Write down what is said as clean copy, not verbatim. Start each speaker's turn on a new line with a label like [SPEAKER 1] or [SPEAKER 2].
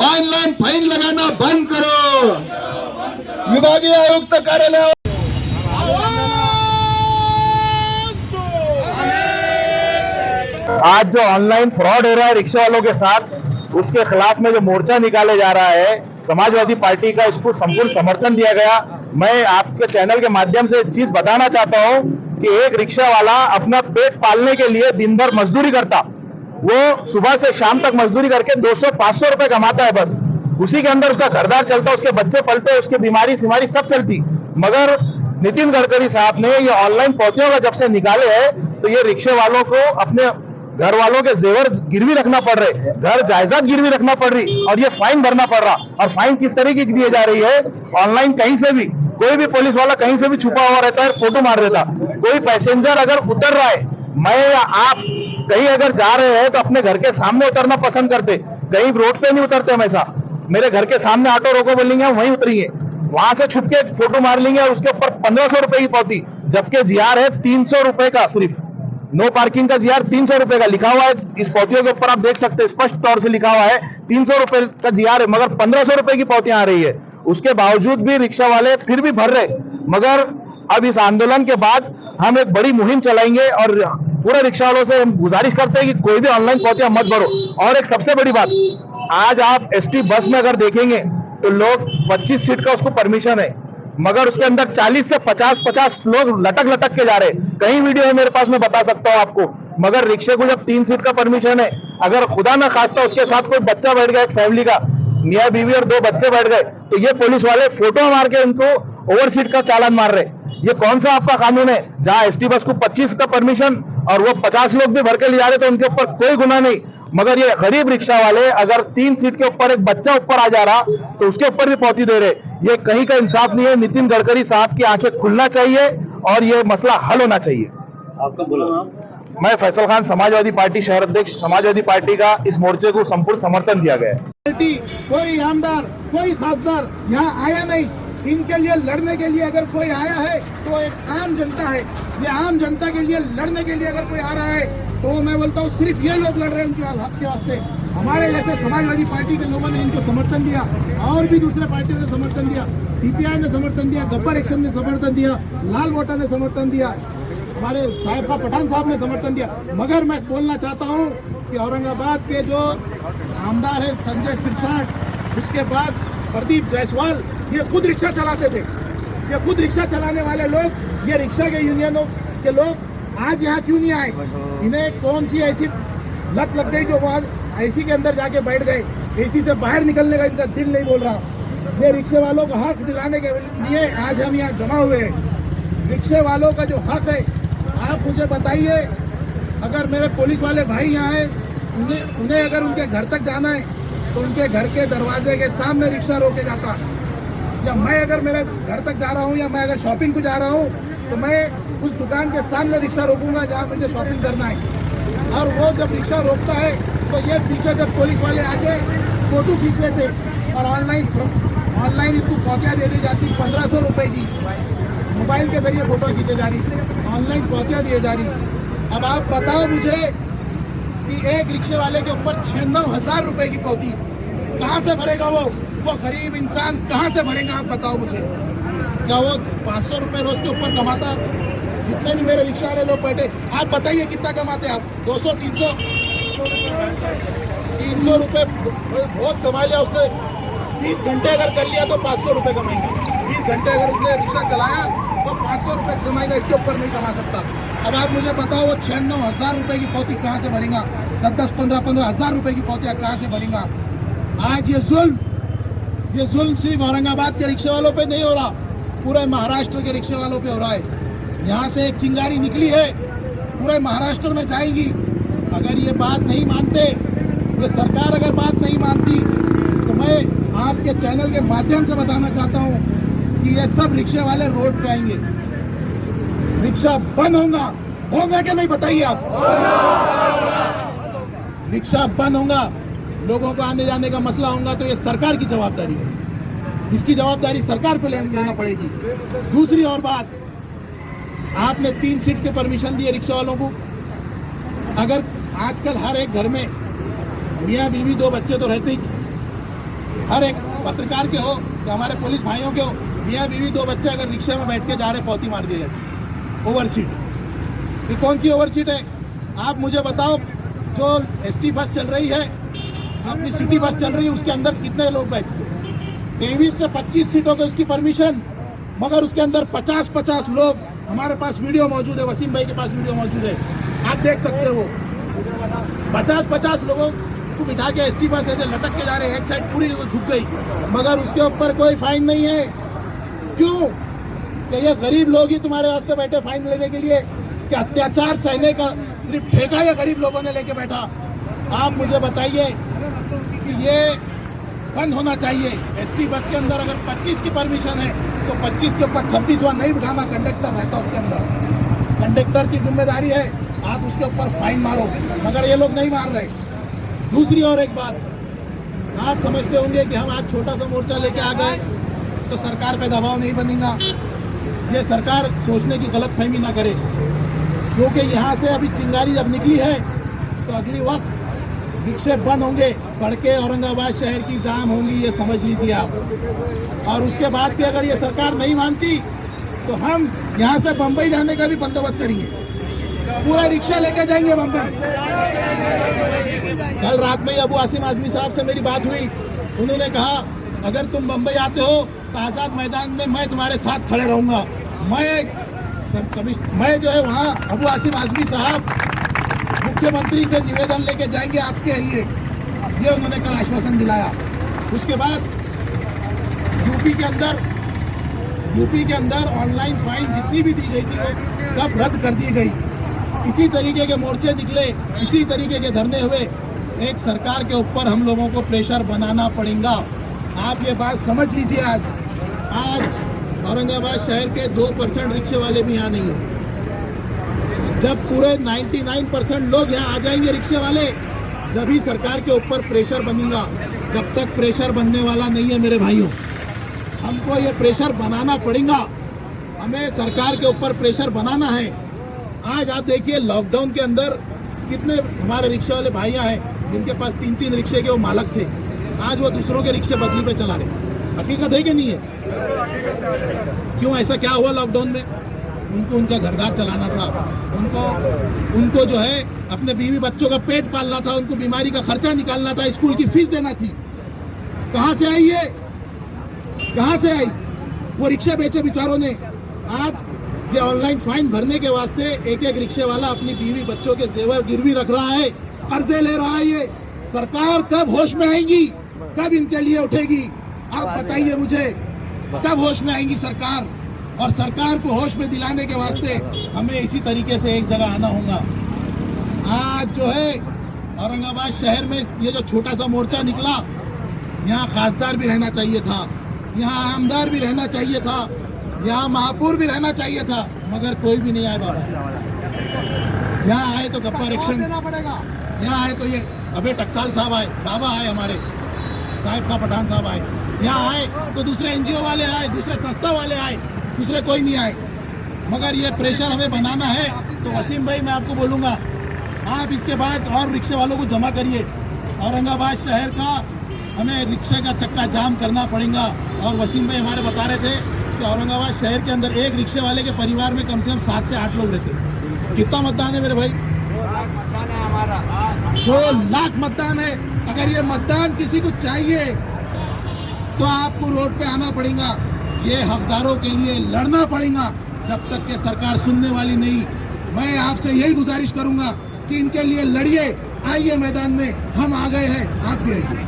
[SPEAKER 1] Online fine लगाना बंद करो। विभागीय आयुक्त कार्यालय
[SPEAKER 2] आज जो ऑनलाइन फ्रॉड हो रहा है रिक्शा वालों के साथ, उसके खिलाफ में जो मोर्चा निकाले जा रहा है, समाजवादी पार्टी का इसको संपूर्ण समर्थन दिया गया। मैं आपके चैनल के माध्यम से एक चीज बताना चाहता हूं कि एक रिक्शा वाला अपना पेट पालने के लिए दिन भर मजदूरी करता, वो सुबह से शाम तक मजदूरी करके 200-500 रुपए कमाता है, बस उसी के अंदर उसका घरदार चलता, उसके बच्चे पलते, उसके बीमारी सिमारी सब चलती। मगर नितिन गडकरी साहब ने ये ऑनलाइन पौतियों का जब से निकाले हैं, तो ये रिक्शे वालों को अपने घर वालों के जेवर गिरवी रखना पड़ रहे, घर जायदाद गिरवी रखना पड़ रही, और ये फाइन भरना पड़ रहा। और फाइन किस तरीके की दी जा रही है, ऑनलाइन कहीं से भी कोई भी पुलिस वाला कहीं से भी छुपा हुआ रहता है, फोटो मार देता। कोई पैसेंजर अगर उतर रहा है, मैं या आप कहीं अगर जा रहे हैं तो अपने घर के सामने उतरना पसंद करते, कहीं रोड पे नहीं उतरते। हमेशा मेरे घर के सामने ऑटो रोको बोलेंगे, हम वहीं उतरेंगे, वहां से छुप के फोटो मार लेंगे और उसके ऊपर 1500 रुपए की पावती, जबकि जीआर है 300 रुपए का। सिर्फ नो पार्किंग का जीआर 300 रुपए का लिखा हुआ है। इस पावतियों के ऊपर आप देख सकते हैं, स्पष्ट तौर से लिखा हुआ है 300 रुपए का जीआर है, मगर 1500 रुपए की पावतियां आ रही है। उसके बावजूद भी रिक्शा वाले फिर भी भर रहे। मगर अब इस आंदोलन के बाद हम एक बड़ी मुहिम चलाएंगे और पूरे रिक्शा वालों से हम गुजारिश करते हैं कि कोई भी ऑनलाइन पावतियां मत भरो। और एक सबसे बड़ी बात, आज आप एसटी बस में अगर देखेंगे तो लोग 25 सीट का उसको परमिशन है, मगर उसके अंदर 40 से 50 लोग लटक के जा रहे। कई वीडियो है मेरे पास, मैं बता सकता हूं आपको। मगर रिक्शे को जब 3 सीट का परमिशन है, अगर खुदा ना खास्ता उसके साथ कोई बच्चा बैठ गया, एक फैमिली का मियाँ बीवी और 2 बच्चे बैठ गए, तो ये पुलिस वाले फोटो मार के उनको ओवर सीट का चालान मार रहे। ये कौन सा आपका कानून है, जहां एसटी बस को 25 का परमिशन और वो 50 लोग भी भर के ले जा रहे, तो उनके ऊपर कोई गुनाह नहीं। मगर ये गरीब रिक्शा वाले अगर 3 सीट के ऊपर एक बच्चा ऊपर आ जा रहा तो उसके ऊपर भी पावती दे रहे। ये कहीं का इंसाफ नहीं है। नितिन गडकरी साहब की आंखें खुलना चाहिए और ये मसला हल होना चाहिए।
[SPEAKER 3] आपका बोला।
[SPEAKER 2] मैं फैसल खान, समाजवादी पार्टी शहर अध्यक्ष, समाजवादी पार्टी का इस मोर्चे को संपूर्ण समर्थन दिया गया है।
[SPEAKER 1] कोई आमदार, कोई खासदार यहाँ आया नहीं। इनके लिए लड़ने के लिए अगर कोई आया है तो एक आम जनता है। ये आम जनता के लिए लड़ने के लिए अगर कोई आ रहा है तो मैं बोलता हूँ सिर्फ ये लोग लड़ रहे हैं उनके हक के वास्ते। हमारे जैसे समाजवादी पार्टी के लोगों ने इनको समर्थन दिया, और भी दूसरे पार्टियों ने समर्थन दिया, सीपीआई ने समर्थन दिया, गब्बर एक्शन ने समर्थन दिया, लाल वोटा ने समर्थन दिया, हमारे साहिब पठान साहब ने समर्थन दिया। मगर मैं बोलना चाहता हूँ कि औरंगाबाद के जो आमदार है संजय सिरसाट, उसके बाद प्रदीप जायसवाल, ये खुद रिक्शा चलाते थे। ये खुद रिक्शा चलाने वाले लोग, ये रिक्शा के यूनियनों के लोग आज यहाँ क्यों नहीं आए? इन्हें कौन सी ऐसी लत लग गई जो वहाँ एसी के अंदर जाके बैठ गए? एसी से बाहर निकलने का इनका दिल नहीं बोल रहा। ये रिक्शे वालों का हक दिलाने के लिए आज हम यहाँ जमा हुए हैं। रिक्शे वालों का जो हक है, आप मुझे बताइए, अगर मेरे पुलिस वाले भाई यहाँ है, उन्हें अगर उनके घर तक जाना है तो उनके घर के दरवाजे के सामने रिक्शा रोके जाता। या मैं अगर मेरे घर तक जा रहा हूँ या मैं अगर शॉपिंग को जा रहा हूँ तो मैं उस दुकान के सामने रिक्शा रोकूंगा जहाँ मुझे शॉपिंग करना है। और वो जब रिक्शा रोकता है तो ये पीछे से पुलिस वाले आके फोटो खींच लेते और ऑनलाइन इसको पावतियाँ दे दी जाती 1500 रुपए की। मोबाइल के जरिए फोटो खींचे जा रही, ऑनलाइन पावतियाँ दिए जा रही। अब आप बताओ मुझे कि एक रिक्शे वाले के ऊपर 9,000 रुपए की पावती कहाँ से भरेगा? वो गरीब इंसान कहाँ से भरेगा? आप बताओ मुझे। क्या वो 500 रुपए रोज के ऊपर कमाता? जितने भी मेरे रिक्शा वाले लोग बैठे, आप बताइए कितना कमाते आप? 200, 300 रुपए बहुत कमा लिया उसने। 20 घंटे अगर कर लिया तो 500 रुपए कमाएगा। 20 घंटे अगर उसने रिक्शा चलाया तो 500 रुपए कमाएगा, इसके ऊपर नहीं कमा सकता। अब आप मुझे बताओ वो 96,000 रुपए की पावती कहाँ से भरेगा? 10, 15 हजार रुपए की पावतियाँ कहाँ से भरेगा? आज ये जुल्म सिर्फ औरंगाबाद के रिक्शे वालों पे नहीं हो रहा, पूरे महाराष्ट्र के रिक्शे वालों पे हो रहा है। यहाँ से एक चिंगारी निकली है, पूरे महाराष्ट्र में जाएंगी। अगर ये बात नहीं मानते, ये सरकार अगर बात नहीं मानती, तो मैं आपके चैनल के माध्यम से बताना चाहता हूँ कि ये सब रिक्शे वाले रोड पे आएंगे। रिक्शा बंद होगा कि नहीं बताइए आप? रिक्शा बंद होगा, लोगों को आने जाने का मसला होगा, तो ये सरकार की जवाबदारी है। इसकी जवाबदारी सरकार को लेना पड़ेगी। दूसरी और बात, आपने 3 सीट के परमिशन दिए रिक्शा वालों को। अगर आजकल हर एक घर में मियाँ बीवी 2 बच्चे तो रहते ही, हर एक पत्रकार के हो या हमारे पुलिस भाइयों के हो, मियाँ बीवी 2 बच्चे अगर रिक्शे में बैठ के जा रहे, पौती मार दिया जाए। ओवर सीट, ये कौन सी ओवर सीट है? आप मुझे बताओ, जो एसटी बस चल रही है, जो अपनी सिटी बस चल रही है, उसके अंदर कितने लोग बैठते? 23 से 25 सीटों की उसकी परमिशन, मगर उसके अंदर 50-50 लोग। हमारे पास वीडियो मौजूद है, वसीम भाई के पास वीडियो मौजूद है, आप देख सकते हो। 50-50 लोगों को बिठा के एसटी बस ऐसे लटक के जा रहे हैं, एक साइड पूरी झुक गई, मगर उसके ऊपर कोई फाइन नहीं है। क्यों? कि ये गरीब लोग ही तुम्हारे वास्ते बैठे फाइन लेने के लिए? कि अत्याचार सहने का सिर्फ ठेका या गरीब लोगों ने लेके बैठा? आप मुझे बताइए कि ये बंद होना चाहिए। एसटी बस के अंदर अगर 25 की परमिशन है तो 25 के ऊपर 26वां नहीं बिठाना, कंडक्टर रहता उसके अंदर, कंडक्टर की जिम्मेदारी है, आप उसके ऊपर फाइन मारो, मगर ये लोग नहीं मार रहे। दूसरी और एक बात, आप समझते होंगे कि हम आज छोटा सा मोर्चा लेके आ गए तो सरकार पे दबाव नहीं बनेगा। ये सरकार सोचने की गलत फहमी ना करे, क्योंकि यहाँ से अभी चिंगारी जब निकली है तो अगली वक्त विक्षेप बंद होंगे, सड़कें औरंगाबाद शहर की जाम होंगी, ये समझ लीजिए आप। और उसके बाद भी अगर ये सरकार नहीं मानती तो हम यहाँ से बम्बई जाने का भी बंदोबस्त करेंगे, पूरा रिक्शा लेके जाएंगे बम्बई। कल रात में अबू आसिम आजमी साहब से मेरी बात हुई, उन्होंने कहा अगर तुम बम्बई आते हो तो आज़ाद मैदान में मैं तुम्हारे साथ खड़े रहूंगा। मैं जो है वहाँ अबू आसिम आजमी साहब मुख्यमंत्री से निवेदन लेके जाएंगे आपके लिए, ये उन्होंने कल आश्वासन दिलाया। उसके बाद यूपी के अंदर ऑनलाइन फाइन जितनी भी दी गई थी वो सब रद्द कर दी गई। इसी तरीके के मोर्चे निकले, इसी तरीके के धरने हुए। एक सरकार के ऊपर हम लोगों को प्रेशर बनाना पड़ेगा। आप ये बात समझ लीजिए। आज औरंगाबाद शहर के 2% रिक्शे वाले भी यहाँ नहीं है। जब पूरे 99% लोग यहाँ आ जाएंगे रिक्शे वाले, जब ही सरकार के ऊपर प्रेशर बनेगा। जब तक प्रेशर बनने वाला नहीं है मेरे भाइयों, हमको ये प्रेशर बनाना पड़ेगा। हमें सरकार के ऊपर प्रेशर बनाना है। आज आप देखिए लॉकडाउन के अंदर कितने हमारे रिक्शे वाले भाइयाँ हैं जिनके पास 3-3 रिक्शे के वो मालक थे, आज वो दूसरों के रिक्शे बदली पे चला रहे। हकीकत है कि नहीं है? क्यों ऐसा क्या हुआ लॉकडाउन में? उनको उनका घरदार चलाना था, उनको जो है अपने बीवी बच्चों का पेट पालना था, उनको बीमारी का खर्चा निकालना था, स्कूल की फीस देना थी। कहाँ से आई ये? कहाँ से आई? वो रिक्शा बेचे बेचारों ने। आज ये ऑनलाइन फाइन भरने के वास्ते एक रिक्शे वाला अपनी बीवी बच्चों के जेवर गिरवी रख रहा है, कर्जे ले रहा है। ये सरकार कब होश में आएगी? कब इनके लिए उठेगी? आप बताइए मुझे, कब होश में आएंगी सरकार? और सरकार को होश में दिलाने के वास्ते हमें इसी तरीके से एक जगह आना होगा। आज जो है औरंगाबाद शहर में ये जो छोटा सा मोर्चा निकला, यहाँ खासदार भी रहना चाहिए था, यहाँ आमदार भी रहना चाहिए था, यहाँ महापौर भी रहना चाहिए था, मगर कोई भी नहीं आया बाबा। यहाँ आए तो गप्पा रिक्शन, यहाँ आए तो ये अबे टकसाल साहब आए, बाबा आए, हमारे साहिब का पठान साहब आए। यहाँ आए तो दूसरे एनजीओ वाले आए, दूसरे संस्था वाले आए, दूसरे कोई नहीं आए। मगर ये प्रेशर हमें बनाना है तो वसीम भाई मैं आपको बोलूँगा, आप इसके बाद और रिक्शे वालों को जमा करिए। औरंगाबाद शहर का हमें रिक्शे का चक्का जाम करना पड़ेगा। और वसीम भाई हमारे बता रहे थे कि औरंगाबाद शहर के अंदर एक रिक्शे वाले के परिवार में कम से कम 7 से 8 लोग रहते हैं। कितना मतदान है मेरे भाई? 2 लाख मतदान है। अगर ये मतदान किसी को चाहिए तो आपको रोड पे आना पड़ेगा, ये हकदारों के लिए लड़ना पड़ेगा। जब तक कि सरकार सुनने वाली नहीं, मैं आपसे यही गुजारिश करूंगा कि इनके लिए लड़िए, आइए मैदान में, हम आ गए हैं, आप भी आइए।